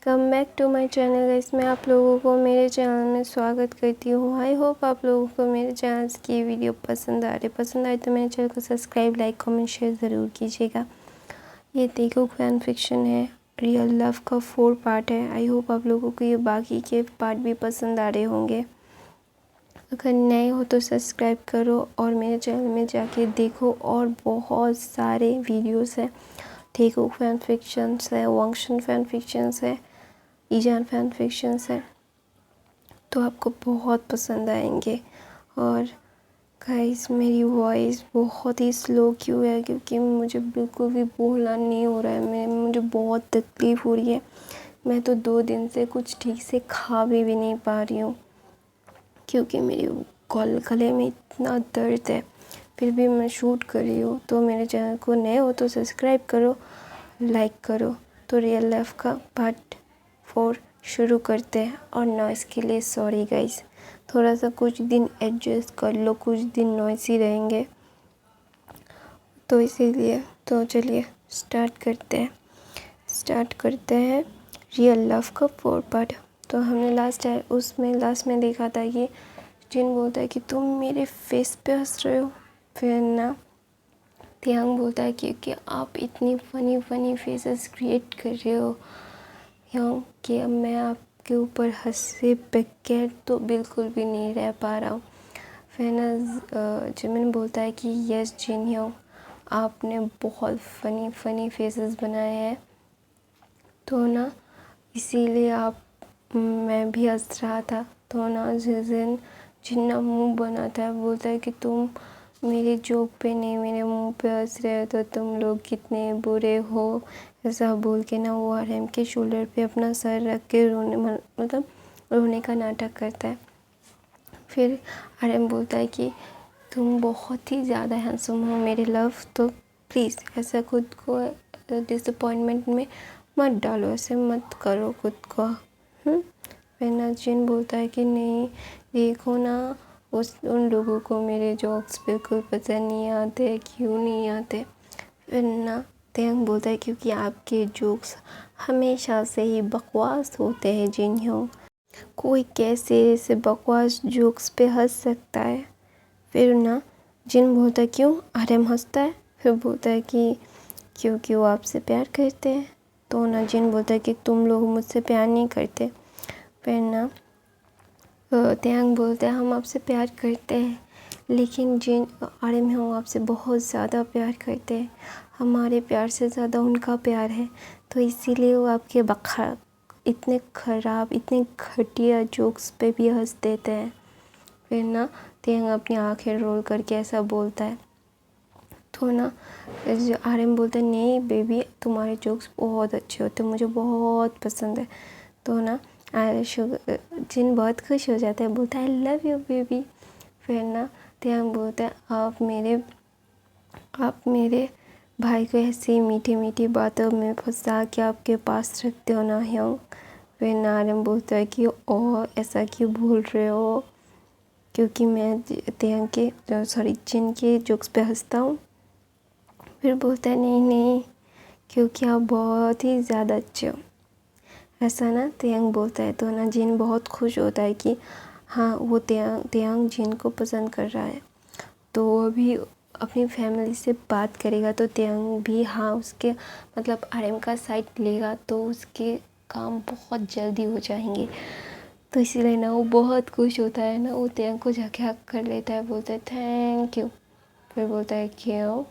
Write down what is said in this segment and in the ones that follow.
Welcome back to my channel guys. मैं आप लोगों को मेरे चैनल में स्वागत करती हूँ। आई होप आप लोगों को मेरे चैनल की वीडियो पसंद आए तो मेरे चैनल को सब्सक्राइब, लाइक, कमेंट, शेयर ज़रूर कीजिएगा। ये देखो फैन फिक्शन है, रियल लव का 4 पार्ट है। आई होप आप लोगों को ये बाकी के पार्ट भी पसंद आ रहे होंगे। अगर नए हो तो सब्सक्राइब करो और मेरे चैनल में जाके देखो, और बहुत सारे वीडियोस हैं। देखो फैन फिक्शंस है, वंशन फैन फिक्शंस है, ईजान फैन फिक्शंस है, तो आपको बहुत पसंद आएंगे। और गाइस मेरी वॉइस बहुत ही स्लो क्यों है, क्योंकि मुझे बिल्कुल भी बोलना नहीं हो रहा है। मुझे बहुत तकलीफ़ हो रही है। मैं तो 2 दिन से कुछ ठीक से खा भी नहीं पा रही हूँ, क्योंकि मेरी गले में इतना दर्द है। फिर भी मैं शूट कर रही हूँ। तो मेरे चैनल को नए हो तो सब्सक्राइब करो, लाइक करो। तो रियल लाइफ का पार्ट 4 शुरू करते हैं। और नॉइस के लिए सॉरी गाइस, थोड़ा सा कुछ दिन एडजस्ट कर लो, कुछ दिन नॉइसी रहेंगे तो इसीलिए। तो चलिए स्टार्ट करते हैं रियल लव का 4 पार्ट। तो हमने लास्ट में देखा था कि जिन बोलता है कि तुम मेरे फेस पे हंस रहे हो। फिर ना तियांग बोलता है कि आप इतनी फ़नी फेसेस क्रिएट कर रहे हो यहाँ कि अब मैं आपके ऊपर हंसे बगैर तो बिल्कुल भी नहीं रह पा रहा हूँ। फिर ना जिमिन बोलता है कि यस जिन ह्योंग, आपने बहुत फ़नी फेसेस बनाए हैं, तो ना इसीलिए मैं भी हंस रहा था। तो ना जिन्ना मुंह बनाता है, बोलता है कि तुम मेरे जोक पे नहीं मेरे मुंह पे हंस रहे हो तो तुम लोग कितने बुरे हो। ऐसा बोल के ना वो आरएम के शोल्डर पे अपना सर रख के रोने का नाटक करता है। फिर आरएम बोलता है कि तुम बहुत ही ज़्यादा हैंडसम हो मेरे लव, तो प्लीज़ ऐसा खुद को डिसअपॉइंटमेंट में मत डालो, ऐसे मत करो खुद को। फिर ना जिन बोलता है कि नहीं देखो ना, उन लोगों को मेरे जोक्स बिल्कुल पसंद नहीं आते, क्यों नहीं आते। फिर ना तेंग बोलता है क्योंकि आपके जोक्स हमेशा से ही बकवास होते हैं जिन ह्योंग, कोई कैसे ऐसे बकवास जोक्स पे हंस सकता है। फिर ना जिन बोलता है क्यों, आरएम हंसता है। फिर बोलता है कि क्योंकि वो आपसे प्यार करते हैं। तो ना जिन बोलता है कि तुम लोग मुझसे प्यार नहीं करते। फिर ना त्यांग बोलता है हम आपसे प्यार करते हैं, लेकिन जिन आरएम ह्योंग आपसे बहुत ज़्यादा प्यार करते हैं, हमारे प्यार से ज़्यादा उनका प्यार है, तो इसीलिए वो आपके इतने ख़राब, इतने घटिया जोक्स पे भी हंस देते हैं। फिर ना त्यांग अपनी आंखें रोल करके ऐसा बोलता है। तो ना आरएम बोलता है नहीं बेबी, तुम्हारे जोक्स बहुत अच्छे होते हैं, मुझे बहुत पसंद है। तो ना जिन बहुत खुश हो जाता है, बोलता है आई लव यू बेबी। फिर ना त्यांग बोलता है आप मेरे भाई को ऐसी मीठी बातों में फंसा के आपके पास रखते हो ना ह्योंग। फिर ना आरएम बोलता है कि ओ ऐसा क्यों भूल रहे हो, क्योंकि मैं जिन के जोक्स पे हंसता हूँ। फिर बोलता है नहीं, क्योंकि आप बहुत ही ज़्यादा अच्छे हो, ऐसा ना त्यांग बोलता है। तो ना जिन बहुत खुश होता है कि हाँ वो त्यांग जिन को पसंद कर रहा है, तो वो भी अपनी फैमिली से बात करेगा, तो त्यांग भी हाँ उसके आरएम का साइड लेगा, तो उसके काम बहुत जल्दी हो जाएंगे। तो इसीलिए ना वो बहुत खुश होता है ना, वो त्यांग को जाके हक कर लेता है, बोलता है थैंक यू। फिर बोलता है क्यों,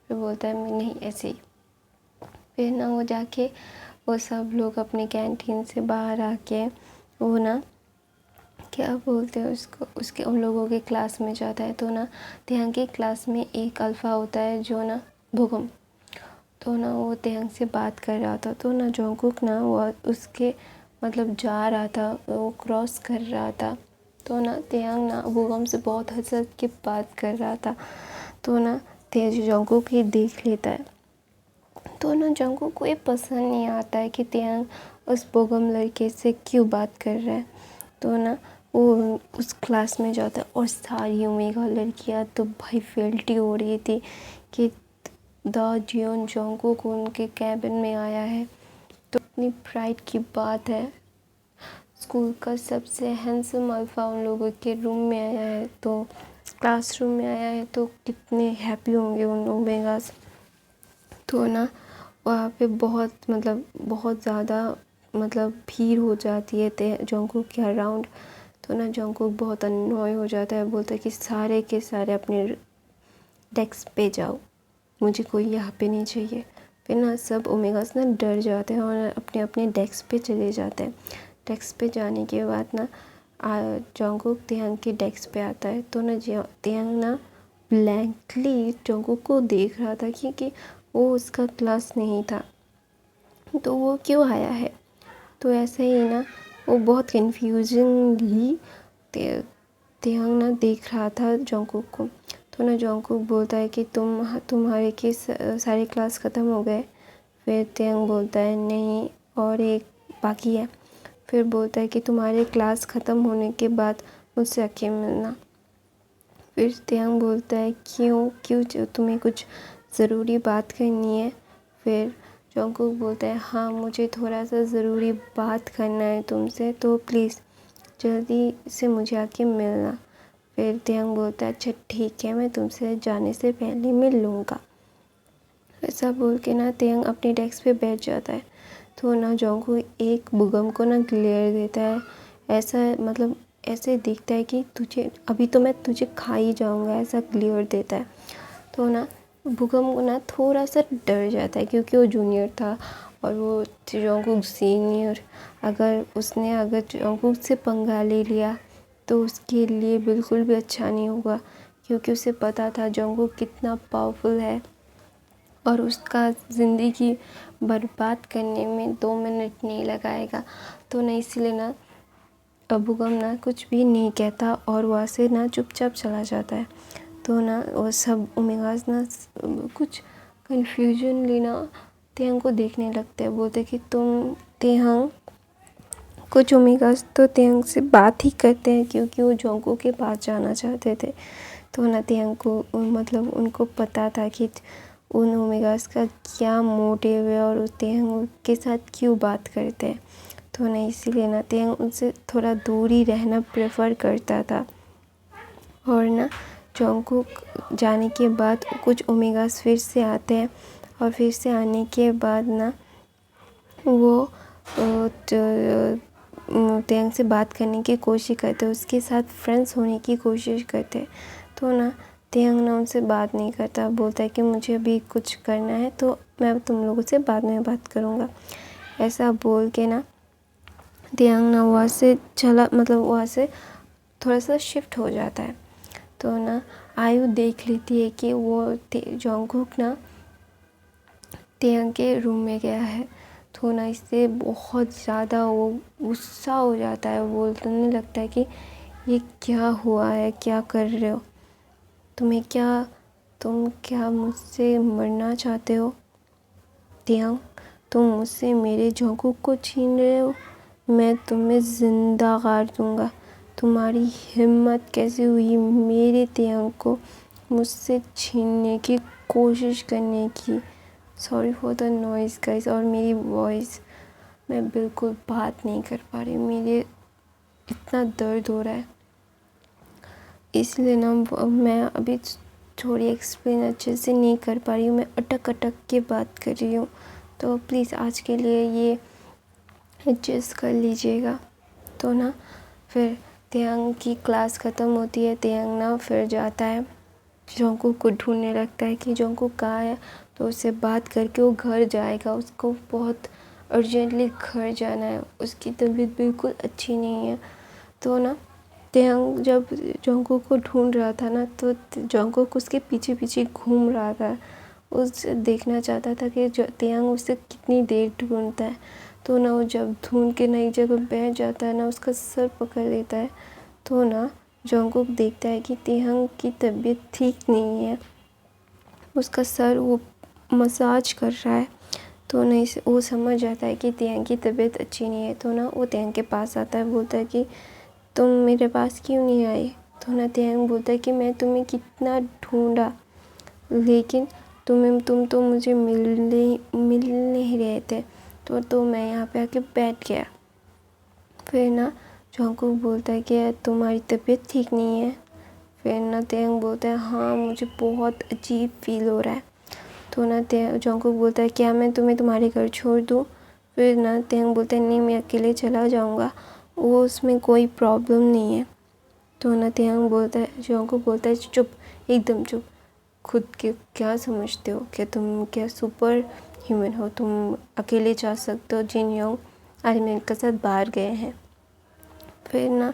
फिर बोलता है मैं नहीं ऐसे ही। फिर ना वो जाके वो सब लोग अपने कैंटीन से बाहर आके वो ना क्या बोलते हैं उसके उन लोगों के क्लास में जाता है। तो ना त्यांग की क्लास में एक अल्फ़ा होता है जो ना भूकंप, तो ना वो त्यांग से बात कर रहा था। तो ना जोंगकुक ना वो उसके जा रहा था, वो क्रॉस कर रहा था। तो ना त्यांग ना भूकंप से बहुत हंस के बात कर रहा था। तो ना जोंगकुक ही देख लेता है। तो ना जोंगकुक को ये पसंद नहीं आता है कि त्यांग उस बोगम लड़के से क्यों बात कर रहा है। तो ना वो उस क्लास में जाता है, और सारी ओमेगा लड़कियां तो भाई फेल्टी हो रही थी कि द जियोन जोंगकुक उनके कैबिन में आया है। तो अपनी प्राइड की बात है, स्कूल का सबसे हैंडसम अल्फ़ा उन लोगों के रूम में आया है, तो क्लासरूम में आया है, तो कितने हैप्पी होंगे उन ओमेगास। तो ना वहाँ पे बहुत ज़्यादा भीड़ हो जाती है जंगकुक के अराउंड। तो ना जंगकुक बहुत अननॉय हो जाता है, बोलता है कि सारे के सारे अपने डेस्क पे जाओ, मुझे कोई यहाँ पे नहीं चाहिए। फिर ना सब ओमेगास ना डर जाते हैं और अपने अपने डेस्क पे चले जाते हैं। डेस्क पे जाने के बाद ना जंगकुक तेहंग के डेस्क पे आता है। तो ना तेहंग ना ब्लैंकली जंगकुक को देख रहा था क्योंकि वो उसका क्लास नहीं था, तो वो क्यों आया है। तो ऐसे ही ना वो बहुत कन्फ्यूजिंगली तेहंग ना देख रहा था जंगकुक को। तो ना जंगकुक बोलता है कि तुम्हारे के सारे क्लास ख़त्म हो गए। फिर तेहंग बोलता है नहीं, और एक बाकी है। फिर बोलता है कि तुम्हारे क्लास ख़त्म होने के बाद मुझसे आके मिलना। फिर तेहंग बोलता है क्यों तुम्हें कुछ ज़रूरी बात करनी है। फिर जंगकुक बोलता है हाँ, मुझे थोड़ा सा ज़रूरी बात करना है तुमसे, तो प्लीज़ जल्दी से मुझे आके मिलना। फिर तेहंग बोलता है अच्छा ठीक है, मैं तुमसे जाने से पहले मिल लूँगा। ऐसा बोल के ना तेहंग अपने डेस्क पे बैठ जाता है। तो ना जंगकुक एक बुगम को ना ग्लेयर देता है, ऐसे दिखता है कि तुझे अभी तो मैं तुझे खा ही जाऊँगा, ऐसा ग्लेयर देता है। तो ना बुगम को ना थोड़ा सा डर जाता है क्योंकि वो जूनियर था और वो जंगकुक सीनियर। अगर जंगकुक से पंगा ले लिया तो उसके लिए बिल्कुल भी अच्छा नहीं होगा, क्योंकि उसे पता था जंगकुक कितना पावरफुल है और उसका ज़िंदगी बर्बाद करने में 2 मिनट नहीं लगाएगा। तो ना इसलिए ना बुगम ना कुछ भी नहीं कहता और वहाँ से ना चुपचाप चला जाता है। तो ना वो सब ओमेगास ना कुछ कन्फ्यूजनली ना तेहंग को देखने लगते हैं, बोलते कि तेहंग। कुछ ओमेगास तो तेहंग से बात ही करते हैं क्योंकि वो जंगकुक के पास जाना चाहते थे। तो ना तेहंग को उनको पता था कि उन ओमेगास का क्या मोटिव है और तेहंग के साथ क्यों बात करते हैं। तो ना इसीलिए ना तेहंग उनसे थोड़ा दूर ही रहना प्रेफर करता था। और ना जंगकुक जाने के बाद कुछ ओमेगास फिर से आते हैं और फिर से आने के बाद ना वो तेहंग से बात करने की कोशिश करते, उसके साथ फ्रेंड्स होने की कोशिश करते। तो ना तेहंग ना उनसे बात नहीं करता, बोलता है कि मुझे अभी कुछ करना है, तो मैं तुम लोगों से बाद में बात करूँगा। ऐसा बोल के ना तेहंग ना वहाँ से थोड़ा सा शिफ्ट हो जाता है। तो ना आयु देख लेती है कि वो जंगकुक ना तेहंग के रूम में गया है। तो ना इससे बहुत ज़्यादा वो गुस्सा हो जाता है, बोलने लगता है कि ये क्या हुआ है, क्या कर रहे हो, तुम क्या मुझसे मरना चाहते हो तेहंग? तुम मुझसे मेरे जंगकुक को छीन रहे हो, मैं तुम्हें ज़िंदा गाड़ दूँगा। तुम्हारी हिम्मत कैसे हुई मेरे तेहंग को मुझसे छीनने की कोशिश करने की। Sorry for the noise guys, और मेरी वॉइस मैं बिल्कुल बात नहीं कर पा रही, मेरे इतना दर्द हो रहा है, इसलिए ना मैं अभी थोड़ी एक्सप्लेन अच्छे से नहीं कर पा रही हूँ, मैं अटक के बात कर रही हूँ। तो प्लीज़ आज के लिए ये एडजस्ट कर लीजिएगा। तो ना फिर तेहंग की क्लास ख़त्म होती है, तेहंग ना फिर जाता है जंगकुक को ढूंढने लगता है कि जंगकुक कहाँ है। तो उससे बात करके वो घर जाएगा, उसको बहुत अर्जेंटली घर जाना है, उसकी तबीयत बिल्कुल अच्छी नहीं है। तो ना तेहंग जब जंगकुक को ढूंढ रहा था ना, तो जंगकुक उसके पीछे पीछे घूम रहा था, उसे देखना चाहता था कि तेहंग उसे कितनी देर ढूंढता है। तो ना वो जब ढूंढ के नई जगह बैठ जाता है ना, उसका सर पकड़ लेता है। तो ना जंगकुक देखता है कि तेहंग की तबीयत ठीक नहीं है, उसका सर वो मसाज कर रहा है। तो ना वो समझ जाता है कि तेहंग की तबीयत अच्छी नहीं है। तो ना वो तेहंग के पास आता है, बोलता है कि तुम मेरे पास क्यों नहीं आए। तो ना तेहंग बोलता है कि मैं तुम्हें कितना ढूंढा, लेकिन तुम तो मुझे मिल नहीं रहे थे। तो मैं यहाँ पे आके बैठ गया। फिर ना जंगकुक बोलता है कि तुम्हारी तबीयत ठीक नहीं है। फिर ना तेयंग बोलता है हाँ मुझे बहुत अजीब फील हो रहा है। तो ना जंगकुक बोलता है क्या मैं तुम्हें तुम्हारे घर छोड़ दूँ। फिर ना तेयंग बोलता है नहीं, मैं अकेले चला जाऊँगा, वो उसमें कोई प्रॉब्लम नहीं है। तो ना तेयंग बोलता है, जंगकुक बोलता है चुप, एकदम चुप, खुद के क्या समझते हो, क्या तुम क्या सुपर ह्यूमन हो, तुम अकेले जा सकते हो, जिन योंग आर्मी के साथ बाहर गए हैं। फिर ना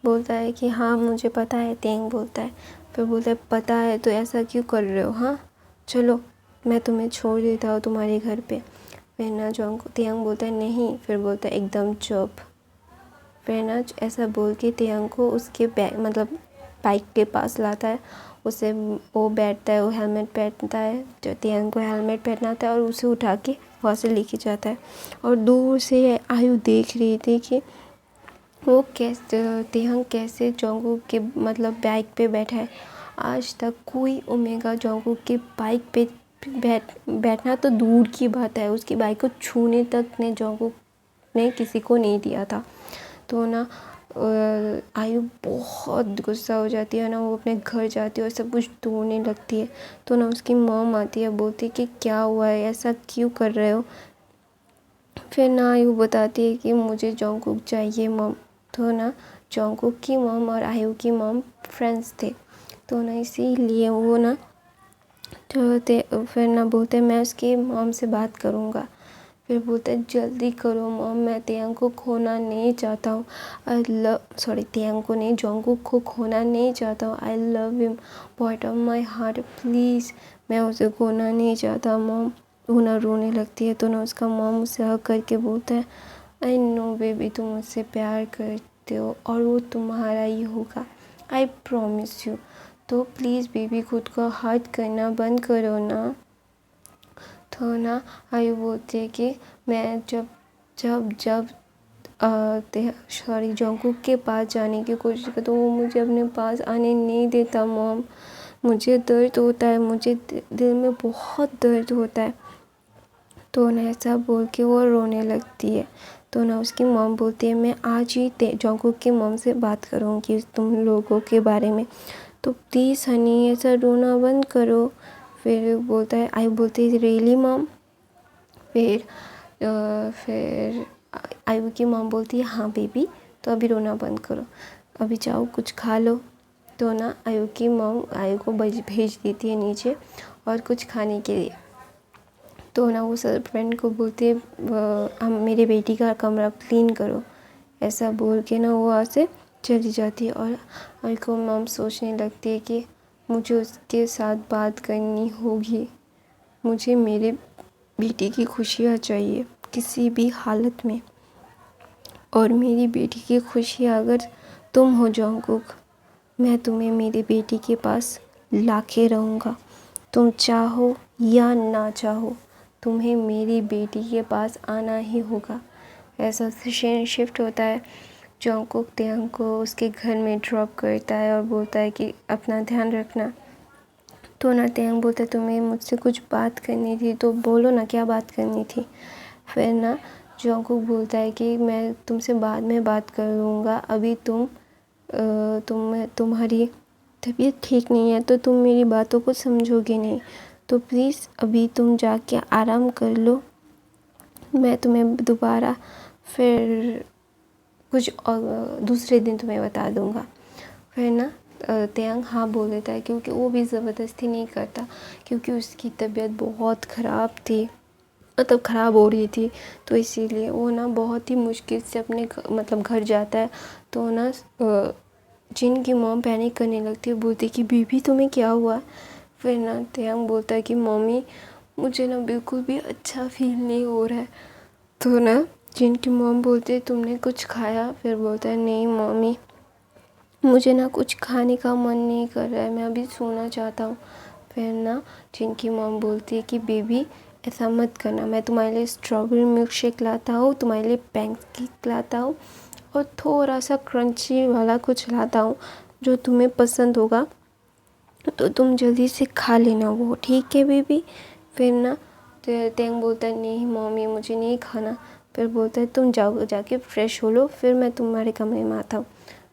बोलता है कि हाँ मुझे पता है, तेयंग बोलता है। फिर बोलता है पता है तो ऐसा क्यों कर रहे हो, हाँ चलो मैं तुम्हें छोड़ देता हूँ तुम्हारे घर पे। फिर ना तेयंग बोलता है नहीं। फिर बोलता है एकदम चुप। फिर ना ऐसा बोल के तेयंग को उसके मतलब बाइक के पास लाता है। उसे वो बैठता है, वो हेलमेट पहनता है, जो तेयंग को हेलमेट पहनाता है और उसे उठा के वहाँ से लेके जाता है। और दूर से आयु देख रही थी कि वो कैसे तेयंग कैसे जंगकुक के मतलब बाइक पे बैठा है। आज तक कोई ओमेगा जंगकुक के बाइक पे बैठना तो दूर की बात है, उसकी बाइक को छूने तक ने जंगकुक ने किसी को नहीं दिया था। तो ना आयु बहुत गुस्सा हो जाती है ना, वो अपने घर जाती है और सब कुछ तोड़ने लगती है। तो ना उसकी मॉम आती है, बोलती है कि क्या हुआ है, ऐसा क्यों कर रहे हो। फिर ना आयु बताती है कि मुझे जंगकुक चाहिए मॉम। तो ना जंगकुक की मॉम और आयु की मॉम फ्रेंड्स थे, तो ना इसीलिए वो ना फिर ना बोलते मैं उसकी मॉम से बात करूँगा। फिर बोलते जल्दी करो मॉम, मैं तेयंग को खोना नहीं चाहता हूँ। तेयंग को नहीं, जंगकुक को खोना नहीं चाहता हूँ। I love him bottom of my heart, please मैं उसे खोना नहीं चाहता मॉम। वो ना रोने लगती है। तो ना उसका मॉम उसे हग करके बोलता है आई नो बेबी, तुम मुझसे प्यार करते हो और वो तुम्हारा ही होगा, आई प्रॉमिस यू। तो प्लीज़ बेबी खुद को हर्ट करना बंद करो ना। तो ना आयु बोलती है कि मैं जब जब जब जंगकुक के पास जाने की कोशिश करती तो वो मुझे अपने पास आने नहीं देता मॉम। मुझे दर्द होता है, मुझे दिल में बहुत दर्द होता है। तो ना ऐसा बोल के वो रोने लगती है। तो ना उसकी मॉम बोलती है मैं आज ही जंगकुक की मॉम से बात करूँगी तुम लोगों के बारे में, तो प्लीज़ हनी ऐसा रोना बंद करो। फिर बोलता है आई बोलती है रियली मॉम। फिर आयु की मॉम बोलती है हाँ बेबी, तो अभी रोना बंद करो, अभी जाओ कुछ खा लो। तो ना आयु की मॉम आयु को भेज देती है नीचे और कुछ खाने के लिए। तो ना वो सर्वेंट को बोलती है हम मेरे बेटी का कमरा क्लीन करो, ऐसा बोल के ना वो वहाँ से चली जाती है। और आयु को मॉम सोचने लगती है कि मुझे उसके साथ बात करनी होगी, मुझे मेरे बेटी की खुशियाँ चाहिए किसी भी हालत में, और मेरी बेटी की खुशियाँ अगर तुम हो जंगकुक, मैं तुम्हें मेरी बेटी के पास लाके रहूँगा, तुम चाहो या ना चाहो तुम्हें मेरी बेटी के पास आना ही होगा। ऐसा सीन शिफ्ट होता है। जंगकुक तेयंग को उसके घर में ड्रॉप करता है और बोलता है कि अपना ध्यान रखना। तो ना तेयंग बोलता है तुम्हें मुझसे कुछ बात करनी थी तो बोलो ना, क्या बात करनी थी। फिर ना जंगकुक बोलता है कि मैं तुमसे बाद में बात कर लूँगा, अभी तुम्हारी तबीयत ठीक नहीं है तो तुम मेरी बातों को समझोगे नहीं, तो प्लीज़ अभी तुम जाके आराम कर लो, मैं तुम्हें दोबारा फिर कुछ और दूसरे दिन तुम्हें बता दूँगा। फिर ना तेयंग हाँ बोल देता है, क्योंकि वो भी ज़बरदस्ती नहीं करता, क्योंकि उसकी तबीयत बहुत ख़राब थी, मतलब ख़राब हो रही थी, तो इसीलिए वो ना बहुत ही मुश्किल से अपने मतलब घर जाता है। तो ना जिन की मॉम पैनिक करने लगती है, बोलती कि बेबी तुम्हें क्या हुआ। फिर ना तेयंग बोलता है कि मम्मी मुझे ना बिल्कुल भी अच्छा फील नहीं हो रहा है। तो ना जिन की मॉम बोलती है तुमने कुछ खाया। फिर बोलता है नहीं मम्मी, मुझे ना कुछ खाने का मन नहीं कर रहा है, मैं अभी सोना चाहता हूँ। फिर ना जिनकी मॉम बोलती है कि बेबी ऐसा मत करना, मैं तुम्हारे लिए स्ट्रॉबेरी मिल्क शेक लाता हूँ, तुम्हारे लिए पैनकेक लाता हूँ और थोड़ा सा क्रंची वाला कुछ लाता हूँ जो तुम्हें पसंद होगा, तो तुम जल्दी से खा लेना वो, ठीक है बेबी। फिर ना तो तेंग बोलता है नहीं मम्मी मुझे नहीं खाना। फिर बोलता है तुम जाओ जाके फ्रेश हो लो, फिर मैं तुम्हारे कमरे में आता हूँ।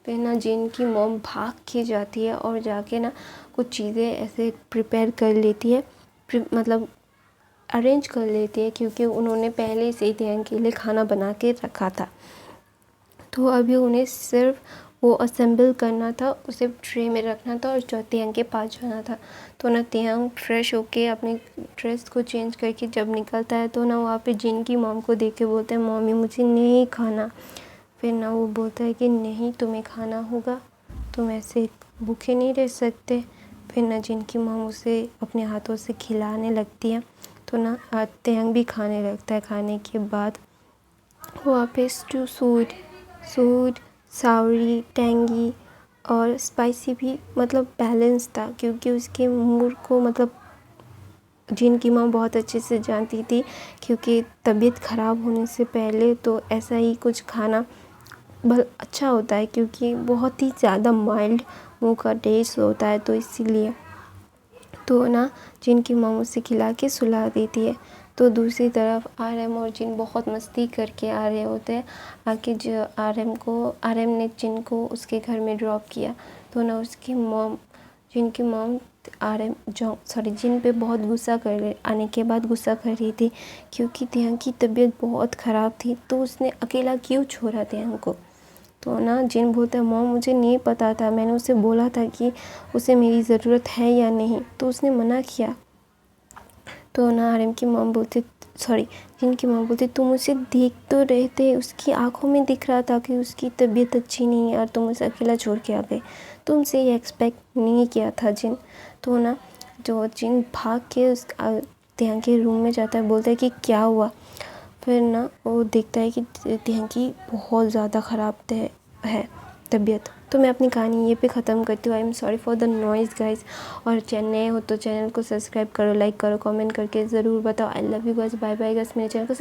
फिर ना जिन की मॉम भाग के जाती है और जाके ना कुछ चीज़ें ऐसे प्रिपेयर कर लेती है, मतलब अरेंज कर लेती है, क्योंकि उन्होंने पहले से ही तेंग के लिए खाना बना के रखा था। तो अभी उन्हें सिर्फ वो असेंबल करना था, उसे ट्रे में रखना था और तेंग के पास जाना था। तो ना तेंग फ्रेश होके अपनी ड्रेस को चेंज करके जब निकलता है तो ना वहाँ पे जिन की मॉम को देख के बोलता है मम्मी मुझे नहीं खाना। फिर ना वो बोलता है कि नहीं तुम्हें खाना होगा, तुम ऐसे भूखे नहीं रह सकते। फिर ना जिन की मॉम उसे अपने हाथों से खिलाने लगती है। तो ना तेंग भी खाने लगता है। खाने के बाद वहाँ पे स्टू सूद सावरी टैंगी और स्पाइसी भी मतलब बैलेंस था, क्योंकि उसके मूड को मतलब जिन की माँ बहुत अच्छे से जानती थी, क्योंकि तबीयत ख़राब होने से पहले तो ऐसा ही कुछ खाना अच्छा होता है, क्योंकि बहुत ही ज़्यादा माइल्ड मुँह का टेस्ट होता है, तो इसीलिए तो ना जिन की माँ उसे खिला के सुला देती है। तो दूसरी तरफ आरएम और जिन बहुत मस्ती करके आ रहे होते हैं। आके जो आरएम ने जिन को उसके घर में ड्रॉप किया। तो ना उसकी मॉम जिनकी मॉम जिन पे बहुत गुस्सा आने के बाद गुस्सा कर रही थी, क्योंकि तेंग की तबीयत बहुत ख़राब थी, तो उसने अकेला क्यों छोड़ा तेंग को। तो ना जिन बोलता है मॉम मुझे नहीं पता था, मैंने उसे बोला था कि उसे मेरी ज़रूरत है या नहीं, तो उसने मना किया। तो ना आरएम की मॉम बोलती जिनकी मॉम बोलती तुम उसे देख तो रहे थे, उसकी आंखों में दिख रहा था कि उसकी तबीयत अच्छी नहीं है और तुम उसे अकेला छोड़ के आ गए, तुमसे ये एक्सपेक्ट नहीं किया था जिन। तो ना जो जिन भाग के उस तेंग के रूम में जाता है, बोलता है कि क्या हुआ। फिर ना वो देखता है कि तेंग की बहुत ज़्यादा ख़राब है तबीयत। तो मैं अपनी कहानी ये पे ख़त्म करती हूँ। I am sorry for the noise guys. और नए हो तो चैनल को सब्सक्राइब करो, लाइक करो, कमेंट करके ज़रूर बताओ। I love you guys, bye bye guys. मेरे चैनल को